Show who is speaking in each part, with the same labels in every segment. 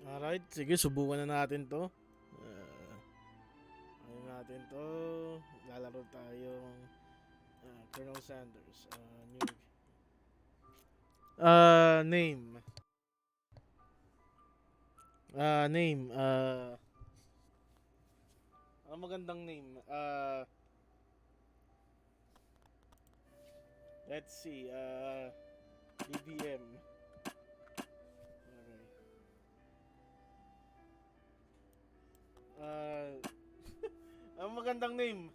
Speaker 1: Alright, sige, subukan na natin to. Ano natin to? Lalaro tayong Colonel Sanders. New name. Name. Ang magandang name. Let's see. BBM. Okay. Uh, ang magandang name.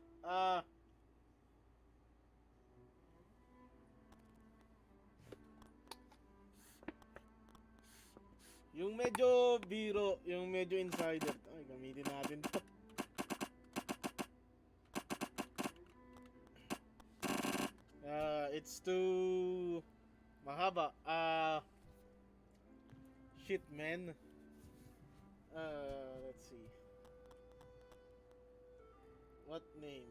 Speaker 1: Yung medyo biro, yung medyo insider. Ay, gamitin natin to. It's too mahaba. Shit, man. Let's see. What name?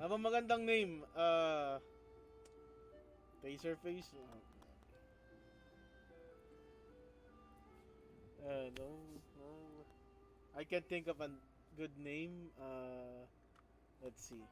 Speaker 1: Ano magandang name? Taserface? No, no. I can't think of a good name. Let's see.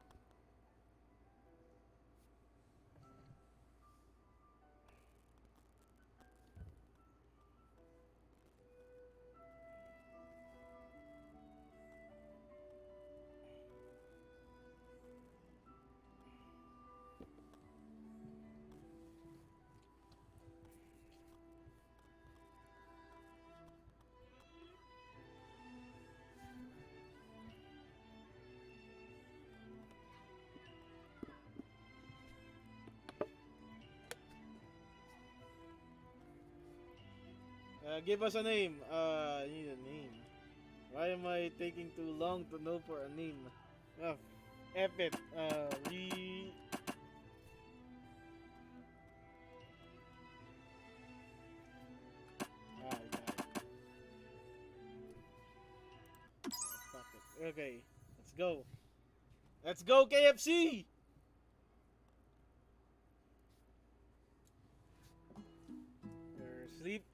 Speaker 1: Give us a name. I need a name. Why am I taking too long to know for a name? Uh, F it. We. Yeah. Fuck it. Okay, let's go. Let's go, KFC! Sleep.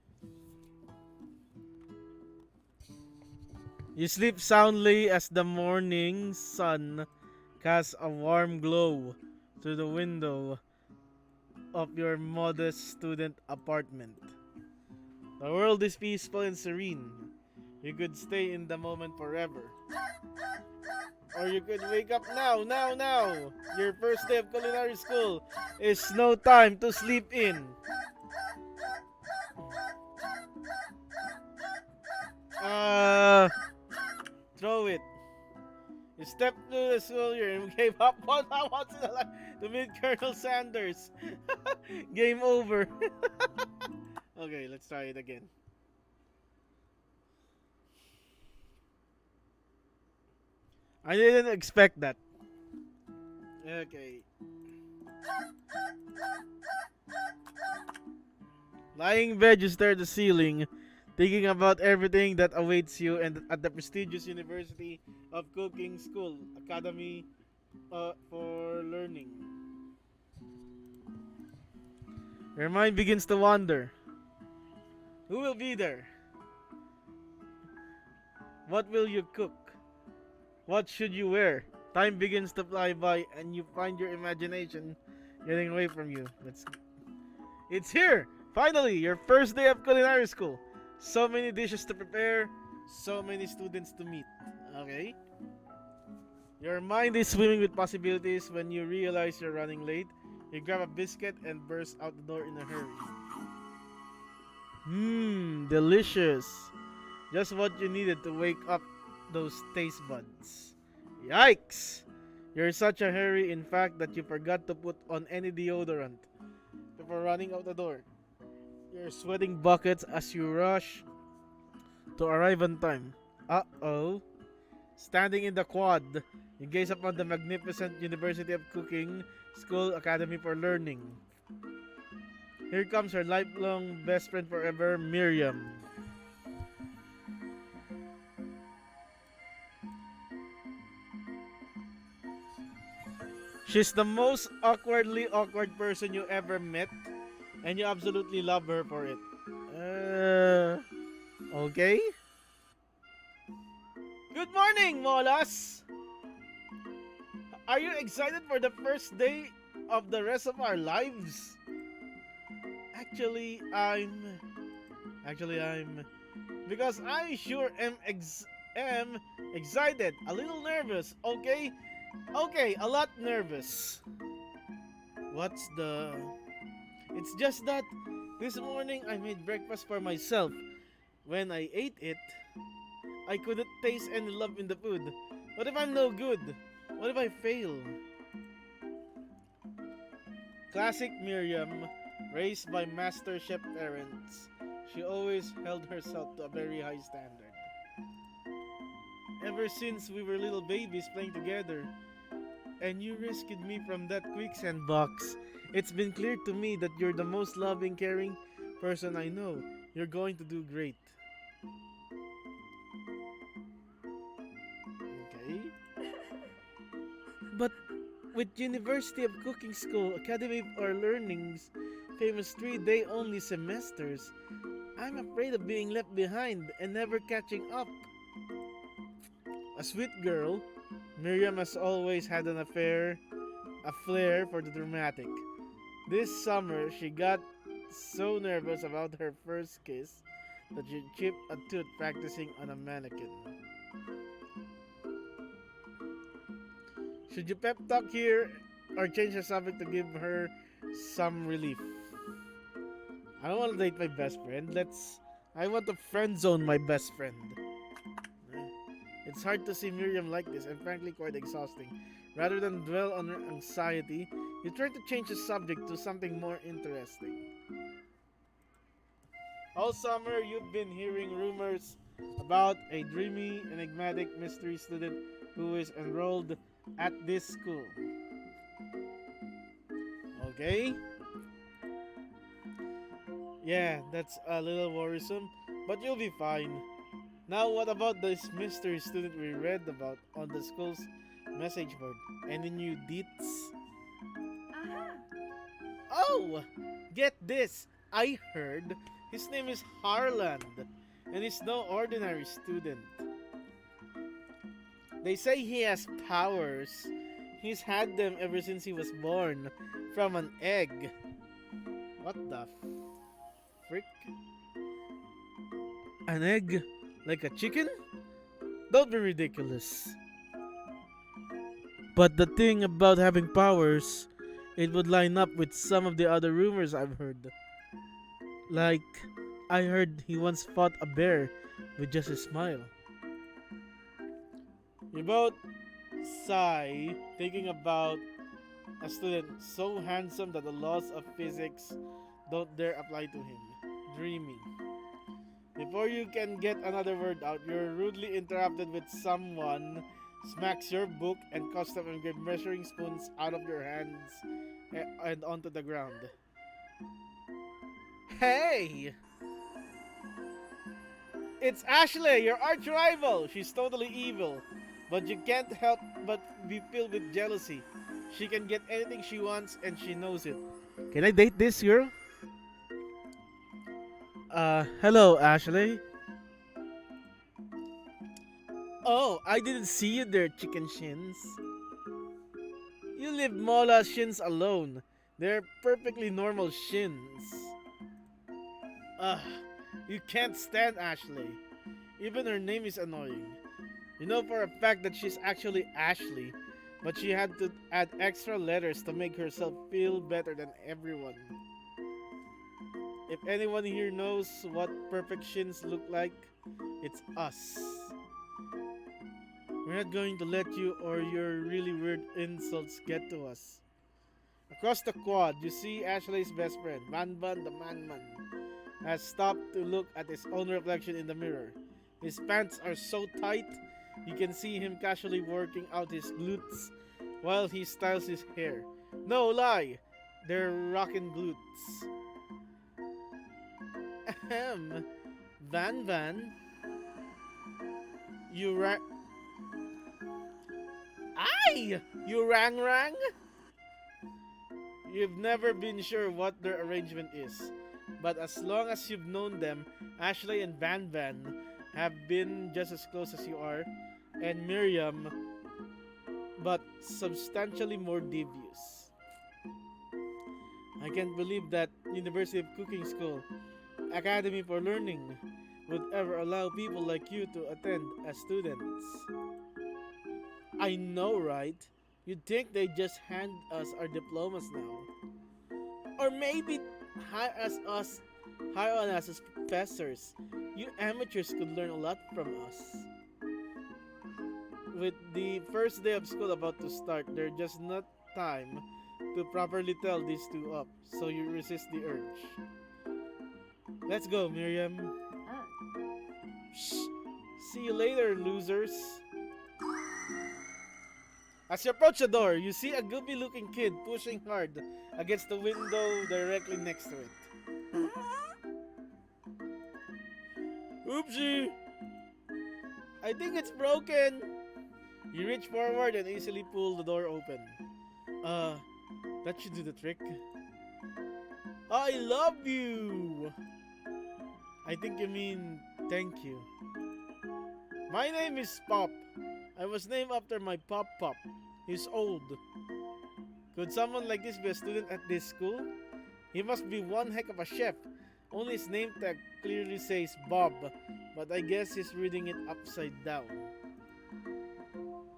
Speaker 1: You sleep soundly as the morning sun casts a warm glow through the window of your modest student apartment. The world is peaceful and serene. You could stay in the moment forever. Or you could wake up now. Your first day of culinary school is no time to sleep in. Throw it. You stepped through the school year and gave up once in a life to meet Colonel Sanders. Game over. Okay, let's try it again. I didn't expect that. Okay. Lying in bed, you stare at the ceiling, thinking about everything that awaits you and at the prestigious University of Cooking School Academy for Learning. Your mind begins to wander. Who will be there? What will you cook? What should you wear? Time begins to fly by and you find your imagination getting away from you. It's here! Finally, your first day of culinary school. So many dishes to prepare, so many students to meet. Okay? Your mind is swimming with possibilities when you realize you're running late. You grab a biscuit and burst out the door in a hurry. Delicious. Just what you needed to wake up those taste buds. Yikes! You're in such a hurry, in fact, that you forgot to put on any deodorant before running out the door. You're sweating buckets as you rush to arrive on time. Uh-oh. Standing in the quad, you gaze upon the magnificent University of Cooking School Academy for Learning. Here comes her lifelong best friend forever, Miriam. She's the most awkwardly awkward person you ever met, and you absolutely love her for it. Okay. Good morning, Molas! Are you excited for the first day of the rest of our lives? Actually, I'm. I'm. Because I sure am excited, a little nervous, okay? Okay, a lot nervous. What's the. It's just that this morning I made breakfast for myself. When I ate it, I couldn't taste any love in the food. What if I'm no good? What if I fail? Classic Miriam, raised by master chef parents. She always held herself to a very high standard. Ever since we were little babies playing together, and you rescued me from that quicksand box, it's been clear to me that you're the most loving, caring person I know. You're going to do great. Okay? But with University of Cooking School, Academy for Learning's famous 3-day only semesters, I'm afraid of being left behind and never catching up. A sweet girl, Miriam has always had a flair for the dramatic. This summer, she got so nervous about her first kiss that she chipped a tooth practicing on a mannequin. Should you pep talk here or change the subject to give her some relief? I don't want to date my best friend. I want to friend zone my best friend. It's hard to see Miriam like this and frankly quite exhausting. Rather than dwell on her anxiety, you try to change the subject to something more interesting. All summer, you've been hearing rumors about a dreamy, enigmatic mystery student who is enrolled at this school. Okay? Yeah, that's a little worrisome, but you'll be fine. Now, what about this mystery student we read about on the school's message board? Any new deets? Oh! Get this! I heard his name is Harland, and he's no ordinary student. They say he has powers. He's had them ever since he was born from an egg. What the frick? An egg? Like a chicken? Don't be ridiculous. But the thing about having powers, it would line up with some of the other rumors I've heard. Like, I heard he once fought a bear with just a smile. You both sigh, thinking about a student so handsome that the laws of physics don't dare apply to him. Dreamy. Before you can get another word out, you're rudely interrupted with someone smacks your book and custom engraved measuring spoons out of your hands and onto the ground. Hey! It's Ashley, your arch rival! She's totally evil, but you can't help but be filled with jealousy. She can get anything she wants and she knows it. Can I date this girl? Hello, Ashley. Oh, I didn't see you there, chicken shins. You leave Mola shins alone. They're perfectly normal shins. Ugh, you can't stand Ashley. Even her name is annoying. You know for a fact that she's actually Ashley, but she had to add extra letters to make herself feel better than everyone. If anyone here knows what perfect shins look like, it's us. We're not going to let you or your really weird insults get to us. Across the quad, you see Ashley's best friend, Van Van the Man Man, has stopped to look at his own reflection in the mirror. His pants are so tight, you can see him casually working out his glutes while he styles his hair. No lie, they're rockin' glutes. Ahem. Van Van, you Ay! You rang rang? You've never been sure what their arrangement is. But as long as you've known them, Ashley and Van Van have been just as close as you are, and Miriam, but substantially more devious. I can't believe that University of Cooking School, Academy for Learning, would ever allow people like you to attend as students. I know, right? You'd think they'd just hand us our diplomas now. Or maybe hire us, us hire on us as professors. You amateurs could learn a lot from us. With the first day of school about to start, there's just not time to properly tell these two up, so you resist the urge. Let's go, Miriam. Shh. See you later, losers. As you approach the door, you see a goofy looking kid pushing hard against the window directly next to it. Oopsie! I think it's broken. You reach forward and easily pull the door open. That should do the trick. I love you! I think you mean thank you. My name is Pop. I was named after my Pop. He's old. Could someone like this be a student at this school? He must be one heck of a chef. Only his name tag clearly says Bob, but I guess he's reading it upside down.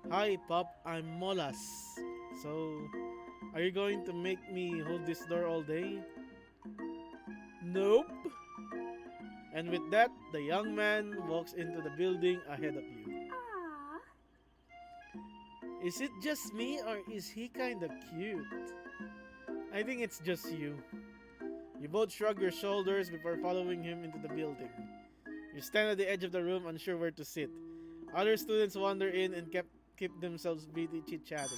Speaker 1: Hi Pop, I'm Molas. So, are you going to make me hold this door all day? Nope. And with that, the young man walks into the building ahead of you. Is it just me or is he kinda cute? I think it's just you. You both shrug your shoulders before following him into the building. You stand at the edge of the room unsure where to sit. Other students wander in and keep themselves busy chit-chatting.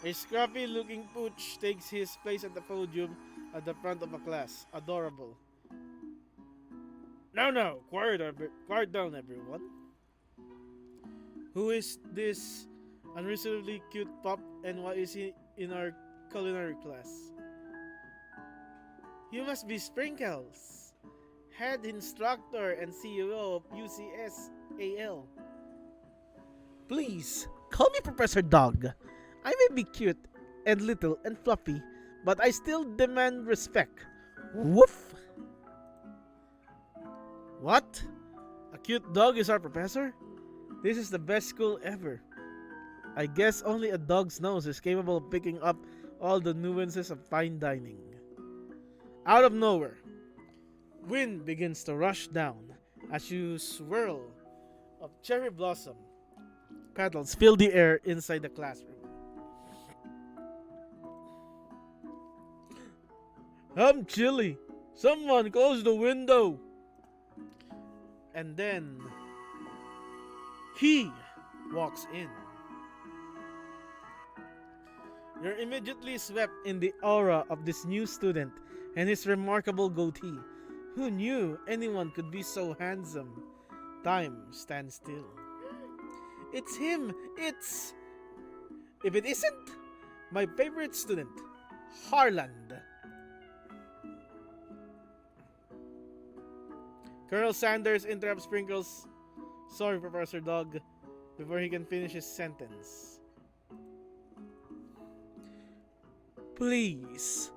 Speaker 1: A scruffy looking pooch takes his place at the podium at the front of a class. Adorable. No, quiet down everyone. Who is this unreasonably cute Pop and why is he in our culinary class? You must be Sprinkles, head instructor and CEO of UCSAL. Please, call me Professor Dog. I may be cute and little and fluffy, but I still demand respect. Woof! What? A cute dog is our professor? This is the best school ever. I guess only a dog's nose is capable of picking up all the nuances of fine dining. Out of nowhere, wind begins to rush down as you swirl of cherry blossom petals fill the air inside the classroom. I'm chilly. Someone close the window. And then he walks in. You're immediately swept in the aura of this new student and his remarkable goatee. Who knew anyone could be so handsome? Time stands still. It's him! It's... If it isn't, my favorite student, Harland. Colonel Sanders interrupts Sprinkles, sorry Professor Dog, before he can finish his sentence. Please,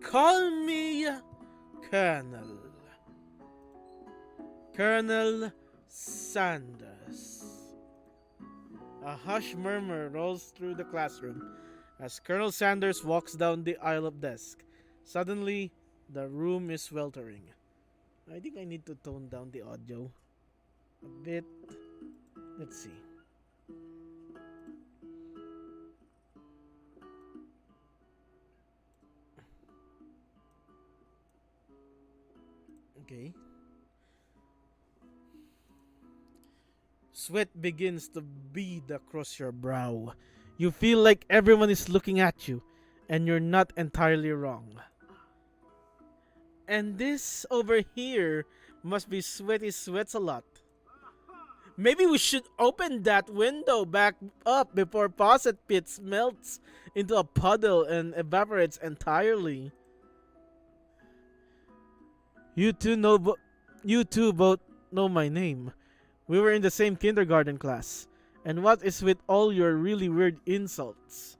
Speaker 1: call me Colonel. Colonel Sanders. A hushed murmur rolls through the classroom as Colonel Sanders walks down the aisle of desks. Suddenly, the room is sweltering. I think I need to tone down the audio a bit. Let's see. Okay. Sweat begins to bead across your brow. You feel like everyone is looking at you, and you're not entirely wrong. And this over here must be Sweaty Sweats a lot. Maybe we should open that window back up before Faucet Pits melts into a puddle and evaporates entirely. You two know, you two both know my name. We were in the same kindergarten class. And what is with all your really weird insults?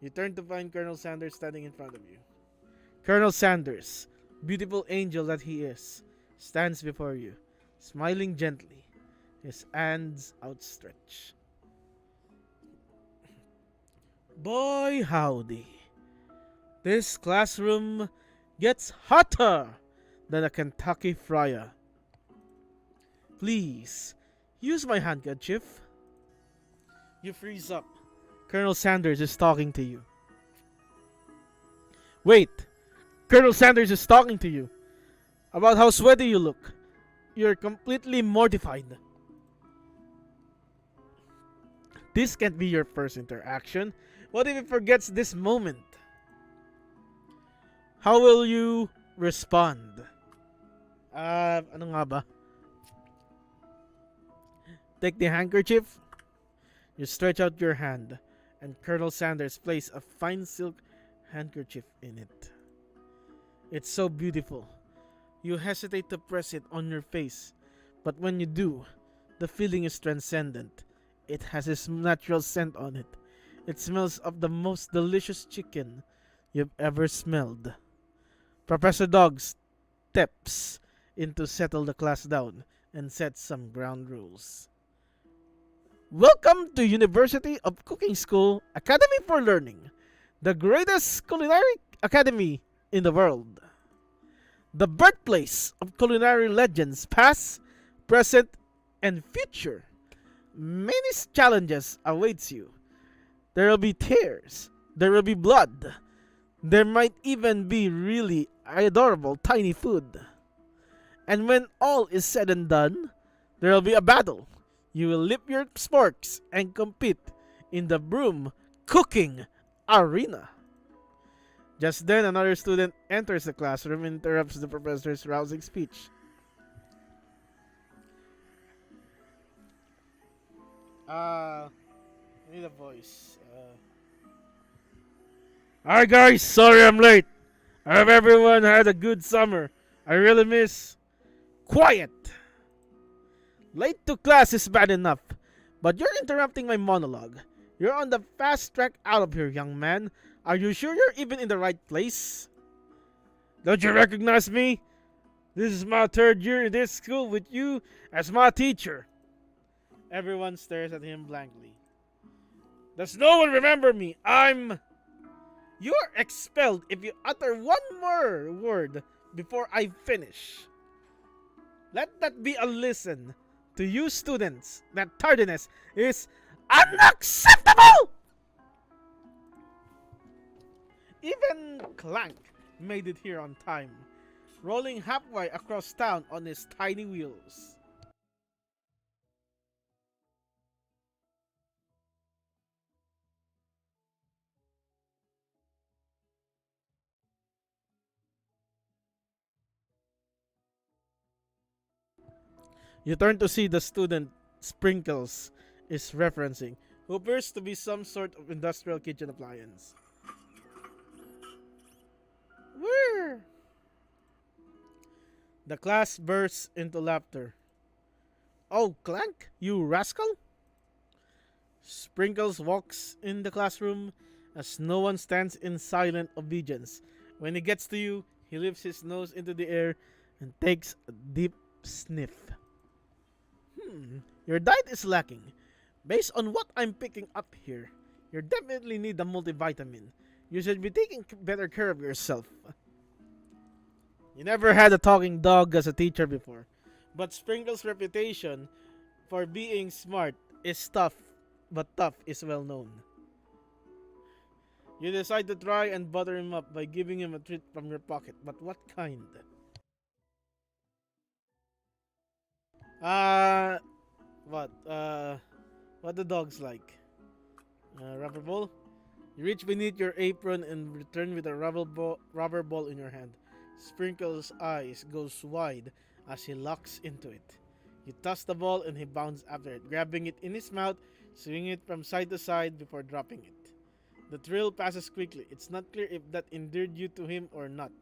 Speaker 1: You turn to find Colonel Sanders standing in front of you. Colonel Sanders, beautiful angel that he is, stands before you, smiling gently, his hands outstretched. Boy, howdy. This classroom gets hotter than a Kentucky fryer. Please, use my handkerchief. You freeze up. Colonel Sanders is talking to you. Wait, Colonel Sanders is talking to you about how sweaty you look. You're completely mortified. This can't be your first interaction. What if he forgets this moment? How will you respond? Ano nga ba? Take the handkerchief. You stretch out your hand, and Colonel Sanders placed a fine silk handkerchief in it. It's so beautiful. You hesitate to press it on your face, but when you do, the feeling is transcendent. It has its natural scent on it. It smells of the most delicious chicken you've ever smelled. Professor Dog steps in to settle the class down and set some ground rules. Welcome to University of Cooking School Academy for Learning, the greatest culinary academy in the world. The birthplace of culinary legends past, present, and future. Many challenges awaits you. There will be tears. There will be blood. There might even be really adorable tiny food. And when all is said and done, there will be a battle. You will lift your sporks and compete in the broom cooking arena. Just then, another student enters the classroom and interrupts the professor's rousing speech. I need a voice. Alright guys, sorry I'm late. I hope everyone had a good summer. I really miss quiet. Late to class is bad enough, but you're interrupting my monologue. You're on the fast track out of here, young man. Are you sure you're even in the right place? Don't you recognize me? This is my third year in this school with you as my teacher. Everyone stares at him blankly. Does no one remember me? You're expelled if you utter one more word before I finish. Let that be a lesson to you students that tardiness is unacceptable! Even Clank made it here on time, rolling halfway across town on his tiny wheels. You turn to see the student Sprinkles is referencing, who appears to be some sort of industrial kitchen appliance. Where? The class bursts into laughter. Oh, Clank, you rascal! Sprinkles walks in the classroom as no one stands in silent obedience. When he gets to you, he lifts his nose into the air and takes a deep sniff. Your diet is lacking. Based on what I'm picking up here, you definitely need a multivitamin. You should be taking better care of yourself. You never had a talking dog as a teacher before, but Sprinkle's reputation for being smart is tough, but tough is well known. You decide to try and butter him up by giving him a treat from your pocket, but what kind? Uh, what? What the dogs like? Rubber ball? You reach beneath your apron and return with a rubber ball in your hand. Sprinkle's eyes goes wide as he locks into it. You toss the ball and he bounds after it, grabbing it in his mouth, swinging it from side to side before dropping it. The thrill passes quickly. It's not clear if that endeared you to him or not.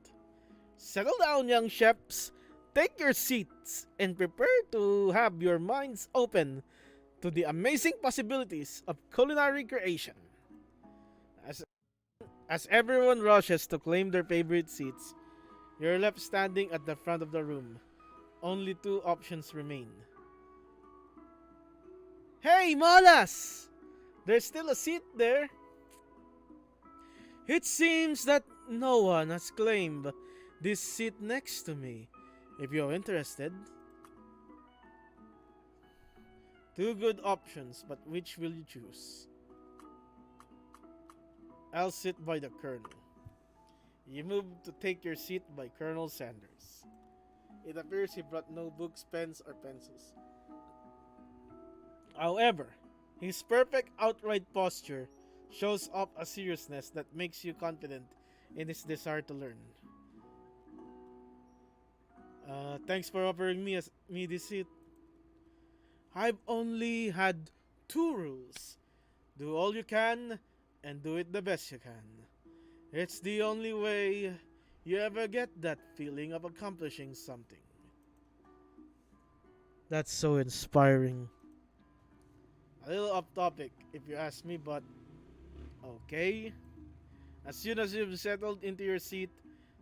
Speaker 1: Settle down, young chefs. Take your seats and prepare to have your minds open to the amazing possibilities of culinary creation. As, as everyone rushes to claim their favorite seats, you're left standing at the front of the room. Only two options remain. Hey, Molas! There's still a seat there. It seems that no one has claimed this seat next to me. If you're interested. Two good options, but which will you choose? I'll sit by the Colonel. You move to take your seat by Colonel Sanders. It appears he brought no books, pens, or pencils. However, his perfect outright posture shows off a seriousness that makes you confident in his desire to learn. Thanks for offering me this seat. I've only had two rules. Do all you can and do it the best you can. It's the only way you ever get that feeling of accomplishing something. That's so inspiring. A little off topic if you ask me, but okay. As soon as you've settled into your seat,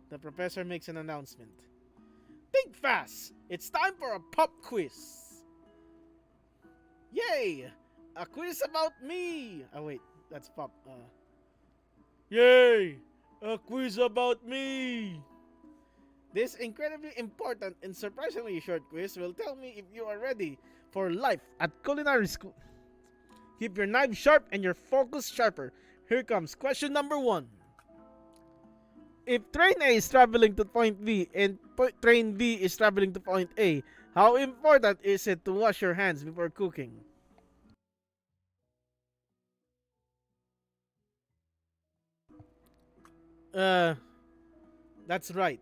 Speaker 1: the professor makes an announcement. Think fast! It's time for a pop quiz! Yay! A quiz about me! Oh wait, that's pop. Yay! A quiz about me! This incredibly important and surprisingly short quiz will tell me if you are ready for life at culinary school. Keep your knife sharp and your focus sharper. Here comes question number 1. If train A is traveling to point B and train B is traveling to point A, how important is it to wash your hands before cooking? Uh, that's right.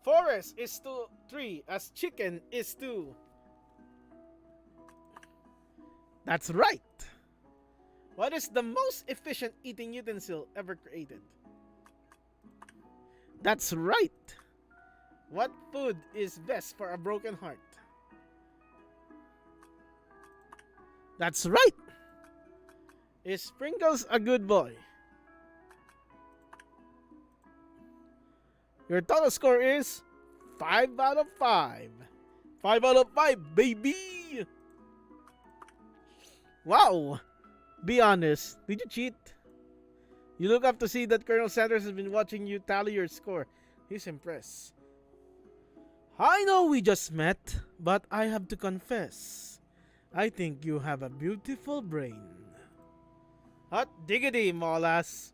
Speaker 1: Forest is to 3 as chicken is to. That's right. What is the most efficient eating utensil ever created? That's right. What food is best for a broken heart? That's right. Is Sprinkles a good boy? Your total score is 5 out of 5. 5 out of 5, baby! Wow! Be honest, did you cheat? You look up to see that Colonel Sanders has been watching you tally your score. He's impressed. I know we just met, but I have to confess, I think you have a beautiful brain. Hot diggity, Molas.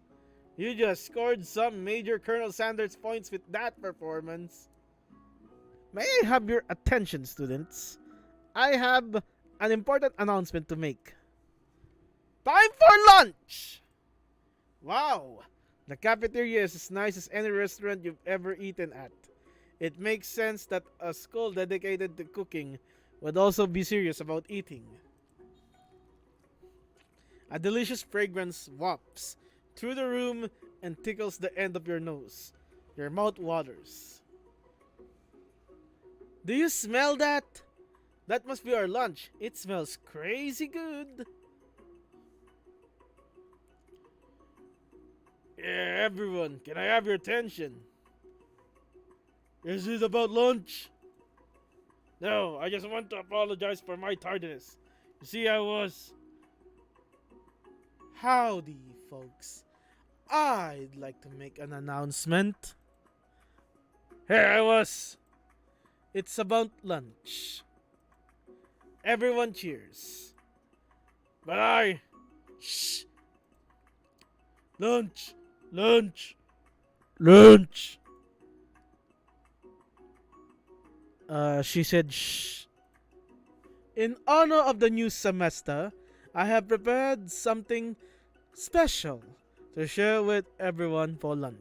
Speaker 1: You just scored some major Colonel Sanders points with that performance. May I have your attention, students? I have an important announcement to make. Time for lunch! Wow! The cafeteria is as nice as any restaurant you've ever eaten at. It makes sense that a school dedicated to cooking would also be serious about eating. A delicious fragrance wafts through the room and tickles the end of your nose. Your mouth waters. Do you smell that? That must be our lunch. It smells crazy good. Yeah, everyone, can I have your attention? Is it about lunch? No, I just want to apologize for my tardiness. You see, I was... Howdy, folks. I'd like to make an announcement. Here I was. It's about lunch. Everyone cheers. But I... Shh. Lunch. Lunch. Lunch. She said shh. In honor of the new semester, I have prepared something special to share with everyone for lunch.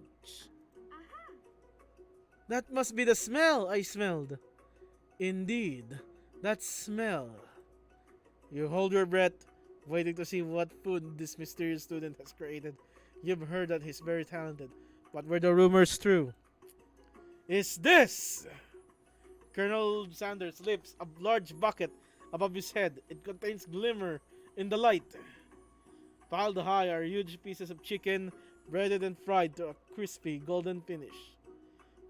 Speaker 1: That must be the smell I smelled. Indeed, that smell. You hold your breath, waiting to see what food this mysterious student has created. You've heard that he's very talented, but were the rumors true? Is this? Colonel Sanders lifts a large bucket above his head. It contains glimmer in the light. Piled high are huge pieces of chicken, breaded and fried to a crispy golden finish.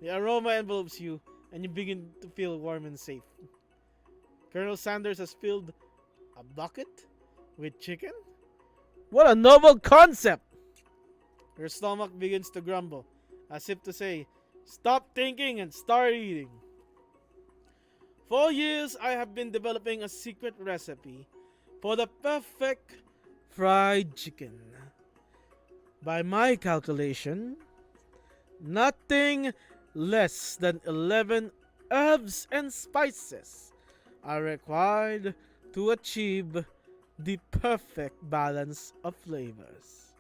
Speaker 1: The aroma envelops you, and you begin to feel warm and safe. Colonel Sanders has filled a bucket with chicken? What a novel concept! Your stomach begins to grumble, as if to say, stop thinking and start eating. For years, I have been developing a secret recipe for the perfect fried chicken. By my calculation, nothing less than 11 herbs and spices are required to achieve the perfect balance of flavors.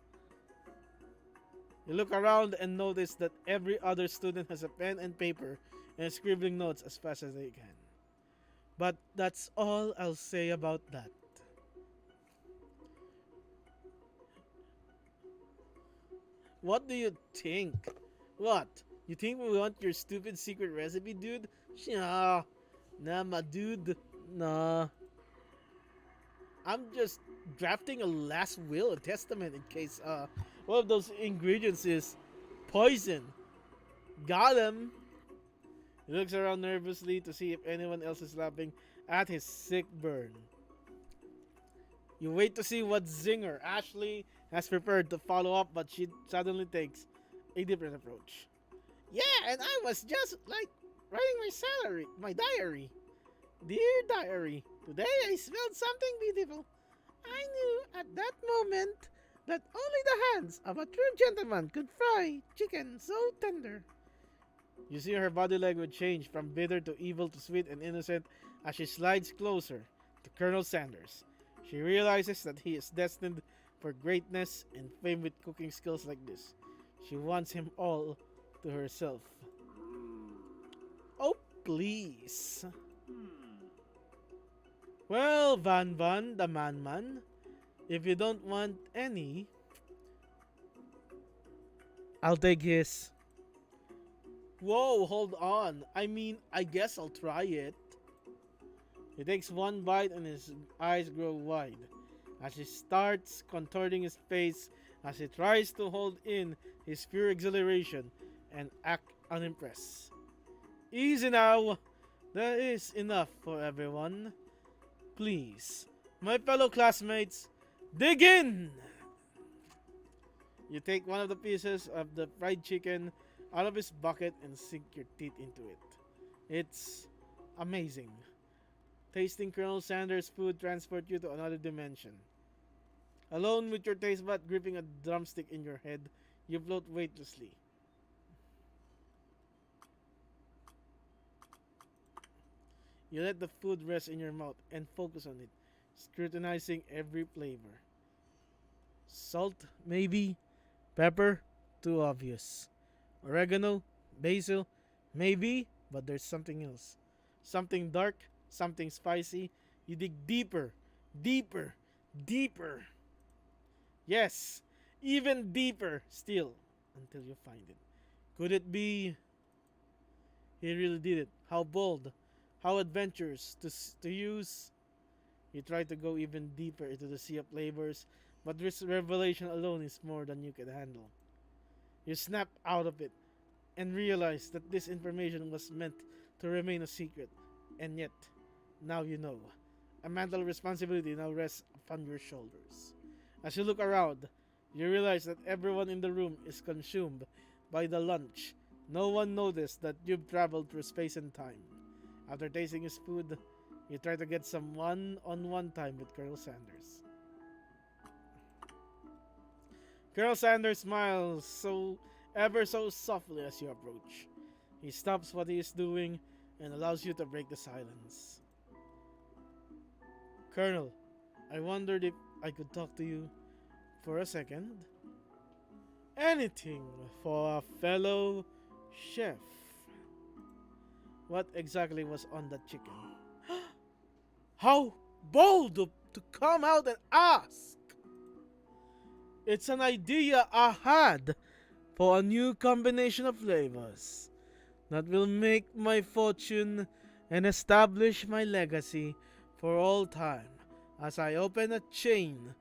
Speaker 1: You look around and notice that every other student has a pen and paper and is scribbling notes as fast as they can. But that's all I'll say about that. What do you think? What? You think we want your stupid secret recipe, dude? Nah, my dude. Nah. I'm just drafting a last will and testament in case one of those ingredients is poison. Got him. He looks around nervously to see if anyone else is laughing at his sick burn. You wait to see what zinger Ashley has prepared to follow up, but she suddenly takes a different approach. Yeah, and I was just like writing my diary. Dear diary, today I smelled something beautiful. I knew at that moment that only the hands of a true gentleman could fry chicken so tender. You see her body language change from bitter to evil to sweet and innocent as she slides closer to Colonel Sanders. She realizes that he is destined for greatness and fame with cooking skills like this. She wants him all to herself. Oh, please. Well, Van, the man, if you don't want any, I'll take his. Whoa, hold on. I mean, I guess I'll try it. He takes one bite and his eyes grow wide as he starts contorting his face as he tries to hold in his pure exhilaration and act unimpressed. Easy now. There is enough for everyone. Please, my fellow classmates, dig in! You take one of the pieces of the fried chicken out of his bucket and sink your teeth into it. It's amazing. Tasting Colonel Sanders' food transports you to another dimension. Alone with your taste bud gripping a drumstick in your head, you float weightlessly. You let the food rest in your mouth and focus on it, scrutinizing every flavor. Salt, maybe. Pepper, too obvious. Oregano, basil, maybe, but there's something else. Something dark, something spicy. You dig deeper, deeper, deeper. Yes, even deeper still until you find it. Could it be he really did it? How bold, how adventurous to use. You try to go even deeper into the sea of flavors, but this revelation alone is more than you can handle. You snap out of it and realize that this information was meant to remain a secret, and yet, now you know. A mental responsibility now rests upon your shoulders. As you look around, you realize that everyone in the room is consumed by the lunch. No one noticed that you've traveled through space and time. After tasting his food, you try to get some one-on-one time with Colonel Sanders. Colonel Sanders smiles ever so softly as you approach. He stops what he is doing and allows you to break the silence. Colonel, I wondered if I could talk to you for a second. Anything for a fellow chef. what exactly was on that chicken. How bold to come out and ask! It's an idea I had for a new combination of flavors that will make my fortune and establish my legacy for all time as I open a chain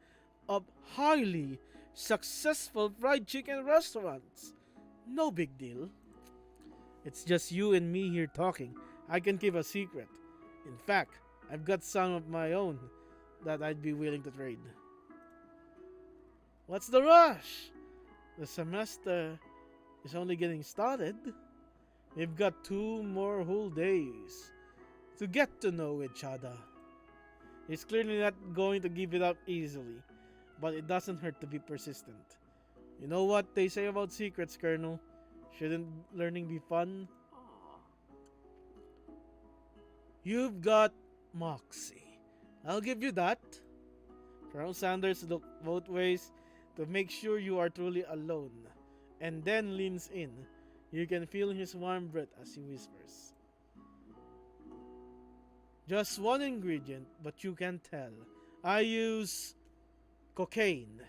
Speaker 1: of highly successful fried chicken restaurants. No big deal. It's just you and me here talking. I can keep a secret. In fact, I've got some of my own that I'd be willing to trade. What's the rush? The semester is only getting started. We've got 2 more whole days to get to know each other. He's clearly not going to give it up easily, but it doesn't hurt to be persistent. You know what they say about secrets, Colonel? Shouldn't learning be fun? You've got moxie. I'll give you that. Colonel Sanders looked both ways to make sure you are truly alone, and then leans in. You can feel his warm breath as he whispers. Just one ingredient, but you can tell. I use cocaine.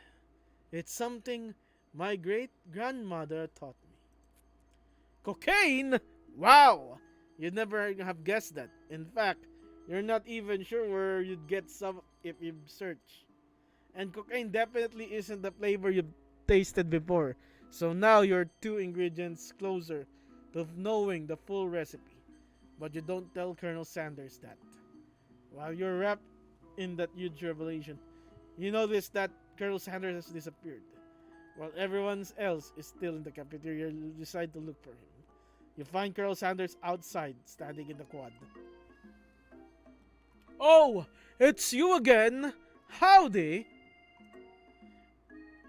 Speaker 1: It's something my great grandmother taught me. Cocaine? Wow! You'd never have guessed that. In fact, you're not even sure where you'd get some if you search. And cocaine definitely isn't the flavor you've tasted before. So now you're 2 ingredients closer to knowing the full recipe. But you don't tell Colonel Sanders that. While you're wrapped in that huge revelation, you notice that Colonel Sanders has disappeared. While everyone else is still in the cafeteria, you decide to look for him. You find Colonel Sanders outside, standing in the quad. Oh, it's you again! Howdy!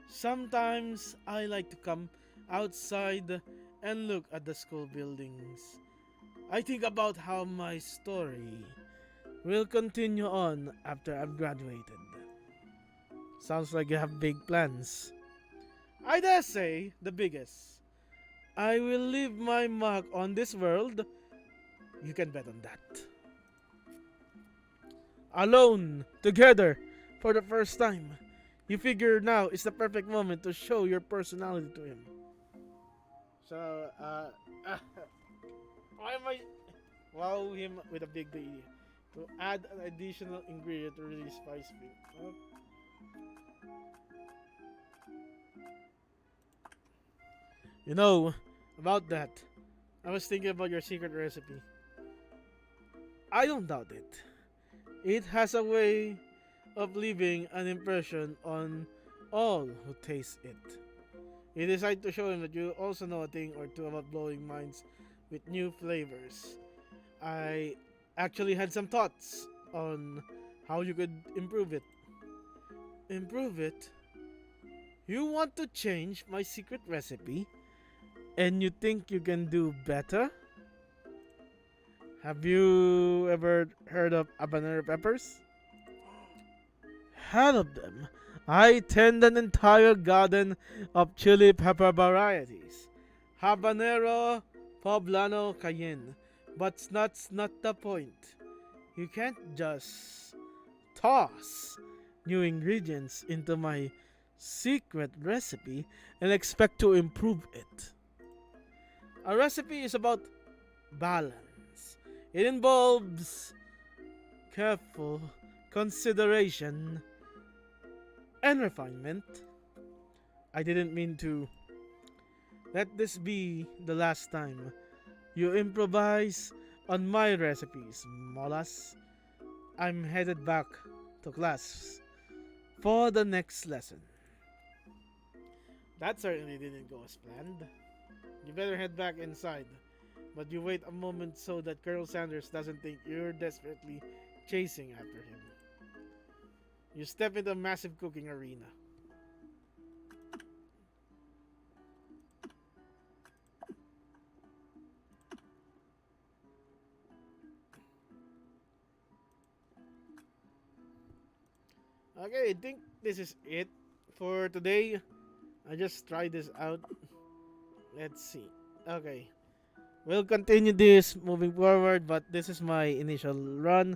Speaker 1: Sometimes I like to come outside and look at the school buildings. I think about how my story will continue on after I've graduated. Sounds like you have big plans. I dare say the biggest. I will leave my mark on this world. You can bet on that. Alone, together, for the first time. You figure now is the perfect moment to show your personality to him. So, why am I wow him with a big idea? To add an additional ingredient to really spice me. Oh. You know, about that, I was thinking about your secret recipe. I don't doubt it. It has a way of leaving an impression on all who taste it. You decide to show him that you also know a thing or two about blowing minds with new flavors. I actually had some thoughts on how you could improve it. Improve it? You want to change my secret recipe? And you think you can do better? Have you ever heard of habanero peppers? Heard of them? I tend an entire garden of chili pepper varieties. Habanero, poblano, cayenne. But that's not the point. You can't just toss new ingredients into my secret recipe and expect to improve it. A recipe is about balance. It involves careful consideration and refinement. I didn't mean to let this be the last time you improvise on my recipes, Molas. I'm headed back to class for the next lesson. That certainly didn't go as planned. You better head back inside. But you wait a moment so that Colonel Sanders doesn't think you're desperately chasing after him. You step into a massive cooking arena. Okay, I think this is it for today. I just tried this out. Let's see. Okay. we'll continue this moving forward, but this is my initial run.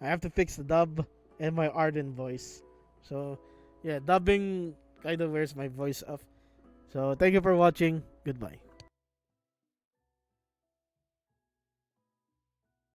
Speaker 1: I have to fix the dub and my Arden voice. So, yeah, dubbing kind of wears my voice off. So, thank you for watching. Goodbye.